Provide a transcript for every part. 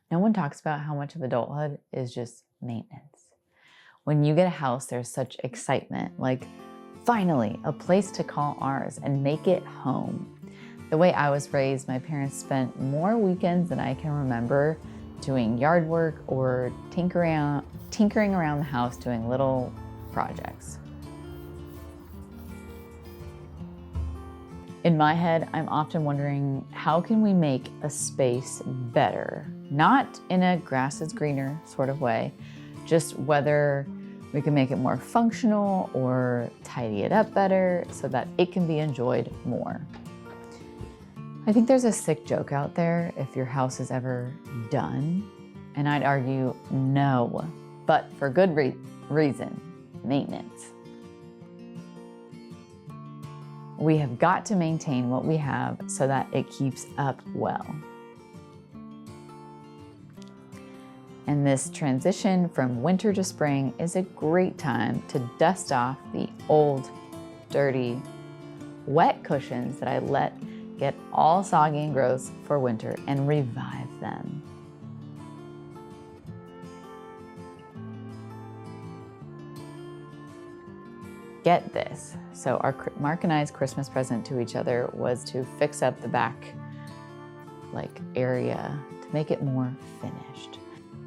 No one talks about how much of adulthood is just maintenance. When you get a house, there's such excitement, like finally a place to call ours and make it home. The way I was raised, my parents spent more weekends than I can remember doing yard work or tinkering around the house doing little projects. In my head, I'm often wondering, how can we make a space better? Not in a grass is greener sort of way, just whether we can make it more functional or tidy it up better so that it can be enjoyed more. I think there's a sick joke out there if your house is ever done, and I'd argue no, but for good reason, maintenance. We have got to maintain what we have so that it keeps up well. And this transition from winter to spring is a great time to dust off the old, dirty, wet cushions that I let get all soggy and gross for winter and revive them. Get this. So Mark and I's Christmas present to each other was to fix up the back area to make it more finished.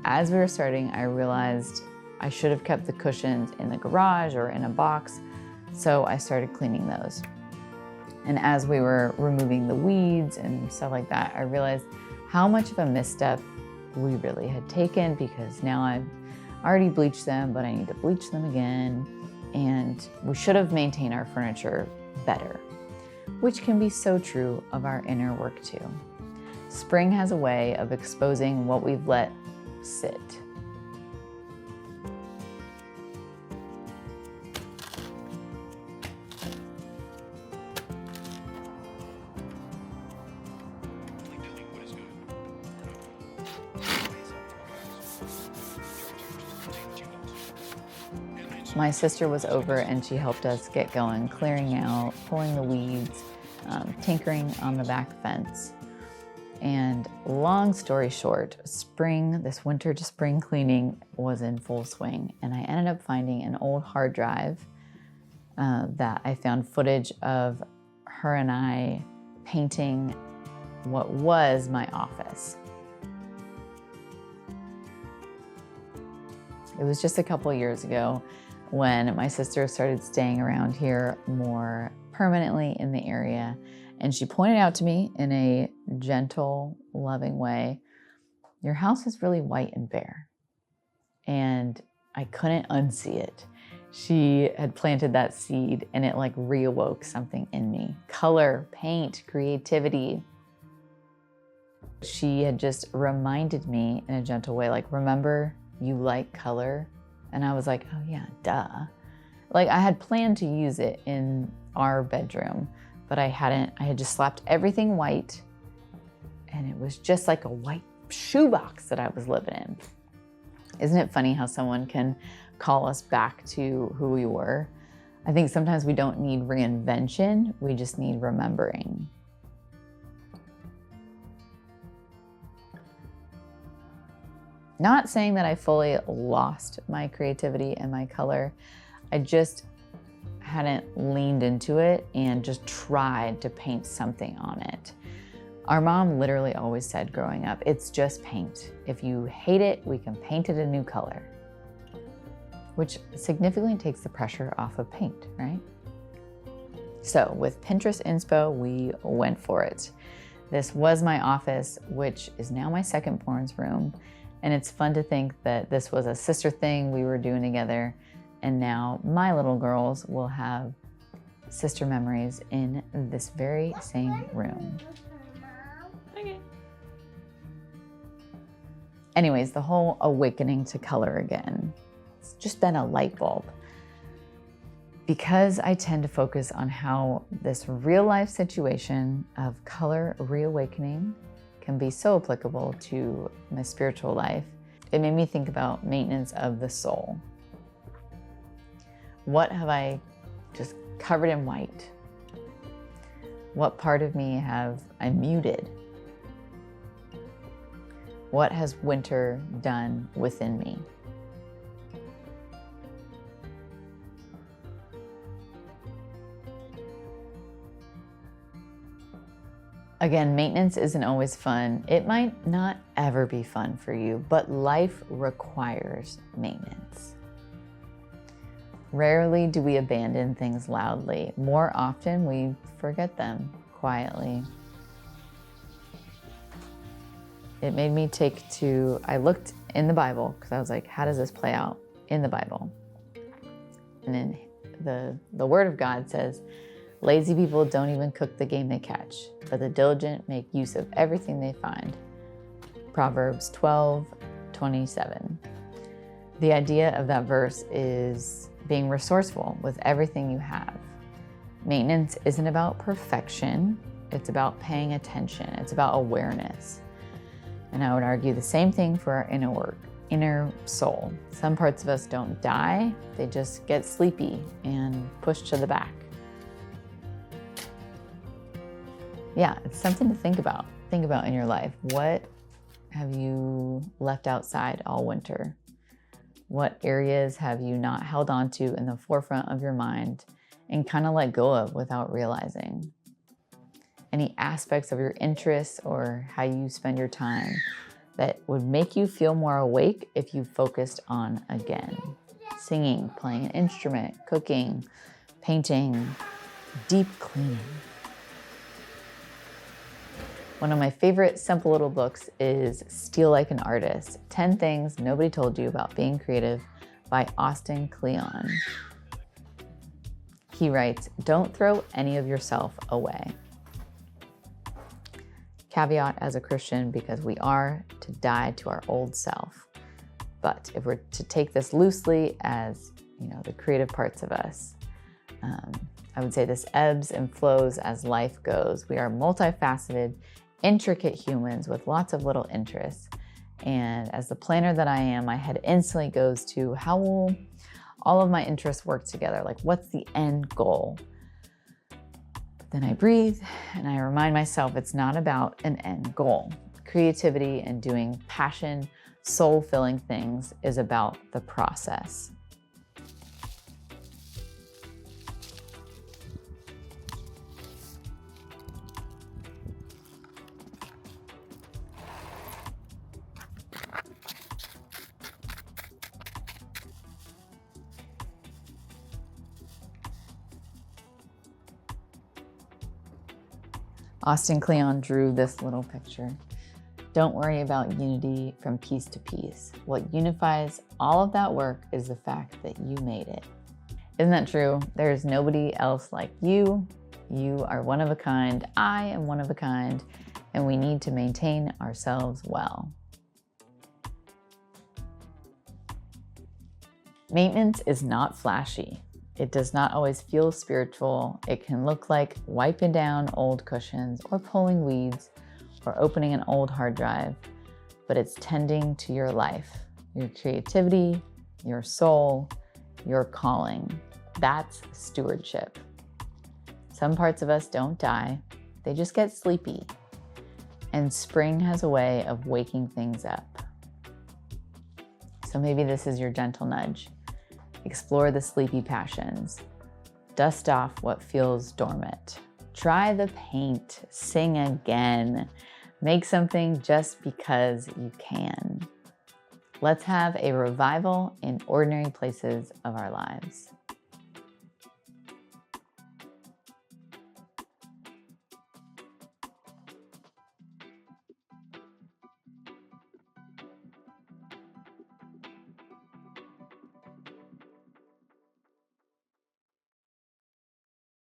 As we were starting, I realized I should have kept the cushions in the garage or in a box, so I started cleaning those. And as we were removing the weeds and stuff like that, I realized how much of a misstep we really had taken, because now I've already bleached them, but I need to bleach them again. And we should have maintained our furniture better, which can be so true of our inner work too. Spring has a way of exposing what we've let sit. My sister was over and she helped us get going, clearing out, pulling the weeds, tinkering on the back fence. And long story short, this winter to spring cleaning was in full swing. And I ended up finding an old hard drive that I found footage of her and I painting what was my office. It was just a couple years ago when my sister started staying around here more permanently in the area. And she pointed out to me in a gentle, loving way, your house is really white and bare. And I couldn't unsee it. She had planted that seed and it reawoke something in me. Color, paint, creativity. She had just reminded me in a gentle way, remember you like color? And I was like, oh yeah, duh. I had planned to use it in our bedroom, but I had just slapped everything white, and it was just like a white shoebox that I was living in. Isn't it funny how someone can call us back to who we were? I think sometimes we don't need reinvention, we just need remembering. Not saying that I fully lost my creativity and my color. I just hadn't leaned into it and just tried to paint something on it. Our mom literally always said growing up, it's just paint. If you hate it, we can paint it a new color. Which significantly takes the pressure off of paint, right? So with Pinterest inspo, we went for it. This was my office, which is now my second-born's room. And it's fun to think that this was a sister thing we were doing together. And now my little girls will have sister memories in this very same room. Okay. Anyways, the whole awakening to color again. It's just been a light bulb. Because I tend to focus on how this real life situation of color reawakening can be so applicable to my spiritual life, it made me think about maintenance of the soul. What have I just covered in white? What part of me have I muted? What has winter done within me? Again, maintenance isn't always fun. It might not ever be fun for you, but life requires maintenance. Rarely do we abandon things loudly. More often, we forget them quietly. It made me I looked in the Bible because I was like, how does this play out in the Bible? And then the Word of God says, lazy people don't even cook the game they catch, but the diligent make use of everything they find. Proverbs 12:27. The idea of that verse is being resourceful with everything you have. Maintenance isn't about perfection. It's about paying attention. It's about awareness. And I would argue the same thing for our inner soul. Some parts of us don't die. They just get sleepy and pushed to the back. Yeah, it's something to think about. Think about in your life. What have you left outside all winter? What areas have you not held on to in the forefront of your mind and kind of let go of without realizing? Any aspects of your interests or how you spend your time that would make you feel more awake if you focused on again? Singing, playing an instrument, cooking, painting, deep cleaning. One of my favorite simple little books is Steal Like an Artist, 10 Things Nobody Told You About Being Creative by Austin Kleon. He writes, don't throw any of yourself away. Caveat as a Christian, because we are to die to our old self. But if we're to take this loosely as, the creative parts of us, I would say this ebbs and flows as life goes. We are multifaceted, intricate humans with lots of little interests. And as the planner that I am, my head instantly goes to how will all of my interests work together? Like, what's the end goal? But then I breathe and I remind myself it's not about an end goal. Creativity and doing passion, soul-filling things is about the process. Austin Kleon drew this little picture. Don't worry about unity from piece to piece. What unifies all of that work is the fact that you made it. Isn't that true? There's nobody else like you. You are one of a kind. I am one of a kind, and we need to maintain ourselves well. Maintenance is not flashy. It does not always feel spiritual. It can look like wiping down old cushions or pulling weeds or opening an old hard drive, but it's tending to your life, your creativity, your soul, your calling. That's stewardship. Some parts of us don't die, they just get sleepy. And spring has a way of waking things up. So maybe this is your gentle nudge. Explore the sleepy passions. Dust off what feels dormant. Try the paint. Sing again. Make something just because you can. Let's have a revival in ordinary places of our lives.